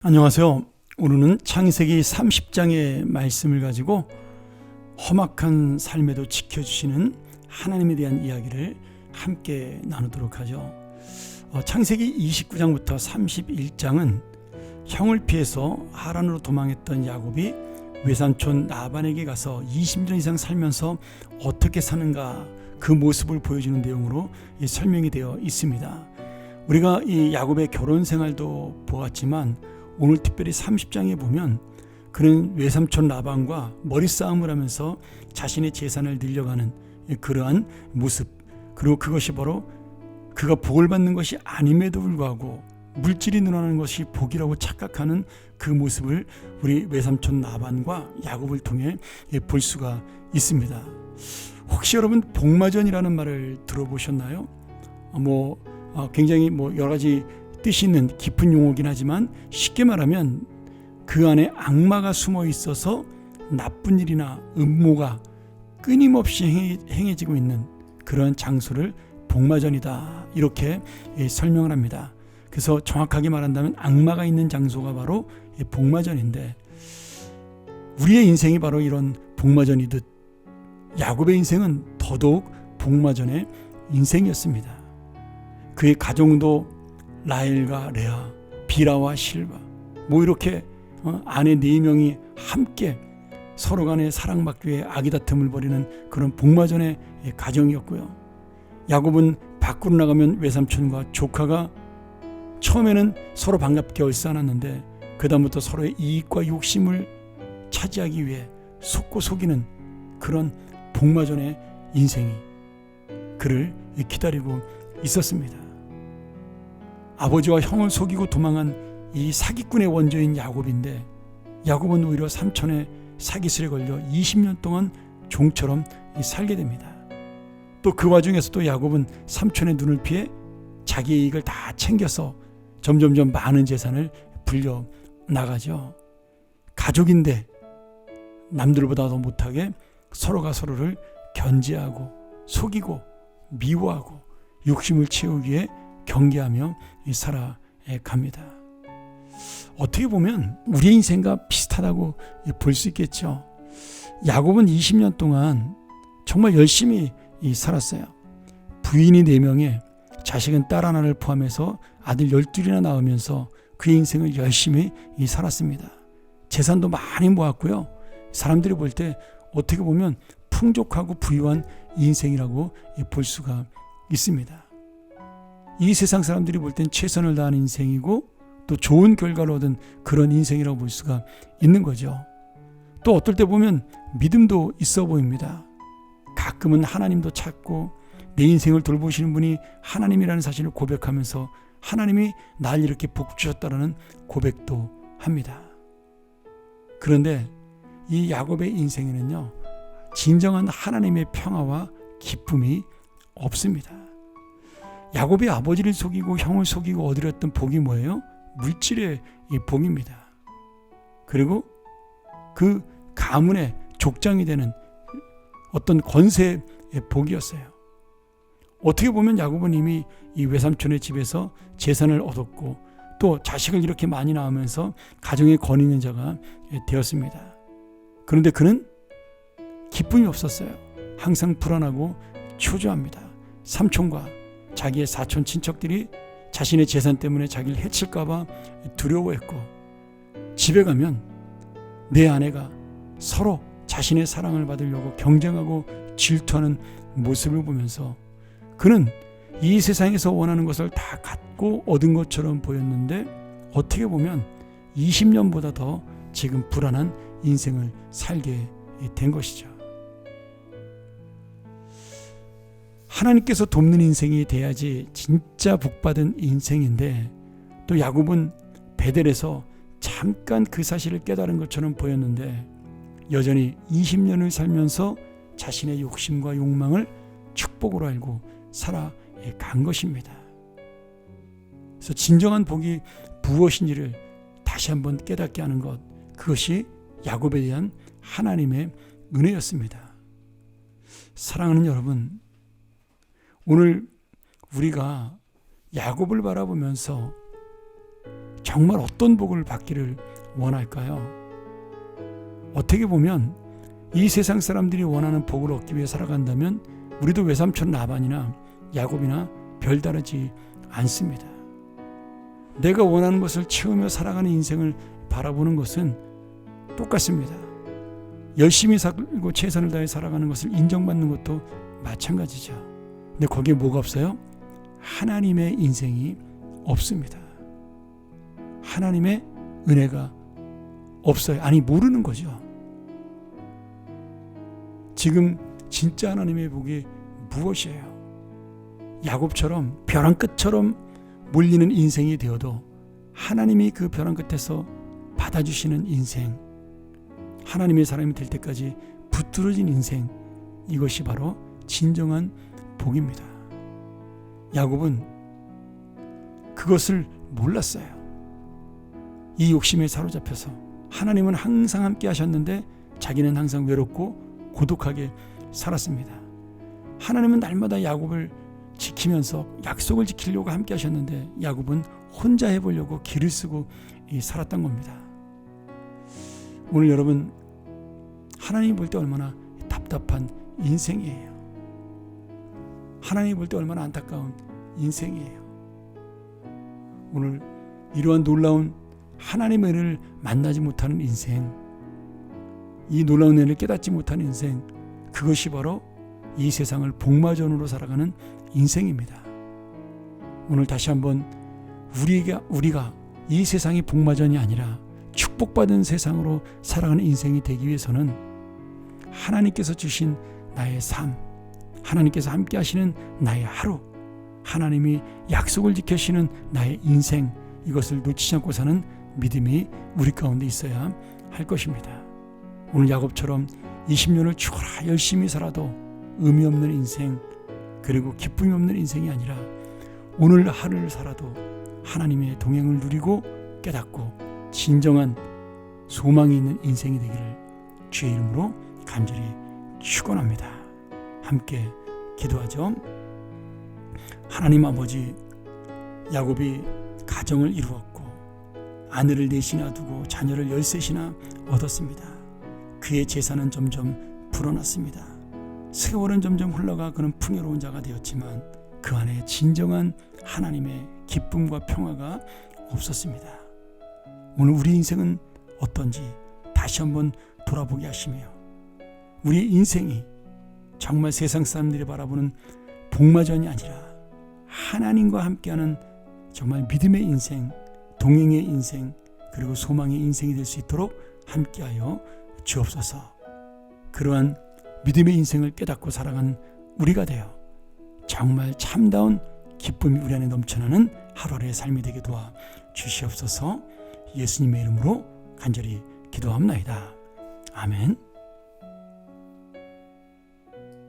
안녕하세요. 오늘은 창세기 30장의 말씀을 가지고 험악한 삶에도 지켜주시는 하나님에 대한 이야기를 함께 나누도록 하죠. 창세기 29장부터 31장은 형을 피해서 하란으로 도망했던 야곱이 외삼촌 라반에게 가서 20년 이상 살면서 어떻게 사는가 그 모습을 보여주는 내용으로 설명이 되어 있습니다. 우리가 이 야곱의 결혼 생활도 보았지만 오늘 특별히 30장에 보면 그는 외삼촌 라반과 머리싸움을 하면서 자신의 재산을 늘려가는 그러한 모습, 그리고 그것이 바로 그가 복을 받는 것이 아님에도 불구하고 물질이 늘어나는 것이 복이라고 착각하는 그 모습을 우리 외삼촌 라반과 야곱을 통해 볼 수가 있습니다. 혹시 여러분 복마전이라는 말을 들어보셨나요? 굉장히 여러 가지 뜻이 있는 깊은 용어긴 하지만 쉽게 말하면 그 안에 악마가 숨어 있어서 나쁜 일이나 음모가 끊임없이 행해지고 있는 그런 장소를 복마전이다 이렇게 설명을 합니다. 그래서 정확하게 말한다면 악마가 있는 장소가 바로 복마전인데, 우리의 인생이 바로 이런 복마전이듯 야곱의 인생은 더더욱 복마전의 인생이었습니다. 그의 가정도 라헬과 레아, 비라와 실바 이렇게 아내 4명이 함께 서로 간에 사랑받기 위해 아기다툼을 벌이는 그런 복마전의 가정이었고요. 야곱은 밖으로 나가면 외삼촌과 조카가 처음에는 서로 반갑게 얼싸안았는데 그 다음부터 서로의 이익과 욕심을 차지하기 위해 속고 속이는 그런 복마전의 인생이 그를 기다리고 있었습니다. 아버지와 형을 속이고 도망한 이 사기꾼의 원조인 야곱인데, 야곱은 오히려 삼촌의 사기술에 걸려 20년 동안 종처럼 살게 됩니다. 또 그 와중에서도 야곱은 삼촌의 눈을 피해 자기의 이익을 다 챙겨서 점점점 많은 재산을 불려 나가죠. 가족인데 남들보다 더 못하게 서로가 서로를 견제하고 속이고 미워하고 욕심을 채우기 위해 경계하며 살아갑니다. 어떻게 보면 우리 인생과 비슷하다고 볼 수 있겠죠. 야곱은 20년 동안 정말 열심히 살았어요. 부인이 4명에 자식은 딸 하나를 포함해서 아들 12이나 낳으면서 그의 인생을 열심히 살았습니다. 재산도 많이 모았고요. 사람들이 볼 때 어떻게 보면 풍족하고 부유한 인생이라고 볼 수가 있습니다. 이 세상 사람들이 볼 땐 최선을 다한 인생이고 또 좋은 결과를 얻은 그런 인생이라고 볼 수가 있는 거죠. 또 어떨 때 보면 믿음도 있어 보입니다. 가끔은 하나님도 찾고 내 인생을 돌보시는 분이 하나님이라는 사실을 고백하면서 하나님이 날 이렇게 복 주셨다라는 고백도 합니다. 그런데 이 야곱의 인생에는요, 진정한 하나님의 평화와 기쁨이 없습니다. 야곱이 아버지를 속이고 형을 속이고 얻으렸던 복이 뭐예요? 물질의 복입니다. 그리고 그 가문의 족장이 되는 어떤 권세의 복이었어요. 어떻게 보면 야곱은 이미 이 외삼촌의 집에서 재산을 얻었고 또 자식을 이렇게 많이 낳으면서 가정의 권위 있는 자가 되었습니다. 그런데 그는 기쁨이 없었어요. 항상 불안하고 초조합니다. 삼촌과 자기의 사촌 친척들이 자신의 재산 때문에 자기를 해칠까 봐 두려워했고, 집에 가면 내 아내가 서로 자신의 사랑을 받으려고 경쟁하고 질투하는 모습을 보면서 그는 이 세상에서 원하는 것을 다 갖고 얻은 것처럼 보였는데 어떻게 보면 20년보다 더 지금 불안한 인생을 살게 된 것이죠. 하나님께서 돕는 인생이 돼야지 진짜 복받은 인생인데, 또 야곱은 베델에서 잠깐 그 사실을 깨달은 것처럼 보였는데 여전히 20년을 살면서 자신의 욕심과 욕망을 축복으로 알고 살아간 것입니다. 그래서 진정한 복이 무엇인지를 다시 한번 깨닫게 하는 것, 그것이 야곱에 대한 하나님의 은혜였습니다. 사랑하는 여러분, 오늘 우리가 야곱을 바라보면서 정말 어떤 복을 받기를 원할까요? 어떻게 보면 이 세상 사람들이 원하는 복을 얻기 위해 살아간다면 우리도 외삼촌 라반이나 야곱이나 별다르지 않습니다. 내가 원하는 것을 채우며 살아가는 인생을 바라보는 것은 똑같습니다. 열심히 살고 최선을 다해 살아가는 것을 인정받는 것도 마찬가지죠. 근데 거기에 뭐가 없어요? 하나님의 인생이 없습니다. 하나님의 은혜가 없어요. 아니, 모르는 거죠. 지금 진짜 하나님의 복이 무엇이에요? 야곱처럼 벼랑 끝처럼 몰리는 인생이 되어도 하나님이 그 벼랑 끝에서 받아주시는 인생, 하나님의 사람이 될 때까지 붙들어진 인생, 이것이 바로 진정한 복입니다. 야곱은 그것을 몰랐어요. 이 욕심에 사로잡혀서 하나님은 항상 함께 하셨는데 자기는 항상 외롭고 고독하게 살았습니다. 하나님은 날마다 야곱을 지키면서 약속을 지키려고 함께 하셨는데 야곱은 혼자 해보려고 길을 쓰고 살았던 겁니다. 오늘 여러분, 하나님 볼 때 얼마나 답답한 인생이에요. 하나님 볼 때 얼마나 안타까운 인생이에요. 오늘 이러한 놀라운 하나님의 은혜를 만나지 못하는 인생, 이 놀라운 은혜를 깨닫지 못하는 인생, 그것이 바로 이 세상을 복마전으로 살아가는 인생입니다. 오늘 다시 한번 우리가 이 세상이 복마전이 아니라 축복받은 세상으로 살아가는 인생이 되기 위해서는 하나님께서 주신 나의 삶, 하나님께서 함께 하시는 나의 하루, 하나님이 약속을 지켜주시는 나의 인생, 이것을 놓치지 않고 사는 믿음이 우리 가운데 있어야 할 것입니다. 오늘 야곱처럼 20년을 죽어라 열심히 살아도 의미 없는 인생, 그리고 기쁨이 없는 인생이 아니라 오늘 하루를 살아도 하나님의 동행을 누리고 깨닫고 진정한 소망이 있는 인생이 되기를 주의 이름으로 간절히 축원합니다. 함께 기도하죠. 하나님 아버지, 야곱이 가정을 이루었고 아내를 넷이나 두고 자녀를 13이나 얻었습니다. 그의 재산은 점점 불어났습니다. 세월은 점점 흘러가 그는 풍요로운 자가 되었지만 그 안에 진정한 하나님의 기쁨과 평화가 없었습니다. 오늘 우리 인생은 어떤지 다시 한번 돌아보게 하시며 우리 인생이 정말 세상 사람들이 바라보는 복마전이 아니라 하나님과 함께하는 정말 믿음의 인생, 동행의 인생, 그리고 소망의 인생이 될 수 있도록 함께하여 주옵소서. 그러한 믿음의 인생을 깨닫고 살아가는 우리가 되어 정말 참다운 기쁨이 우리 안에 넘쳐나는 하루하루의 삶이 되게 도와 주시옵소서. 예수님의 이름으로 간절히 기도합나이다. 아멘.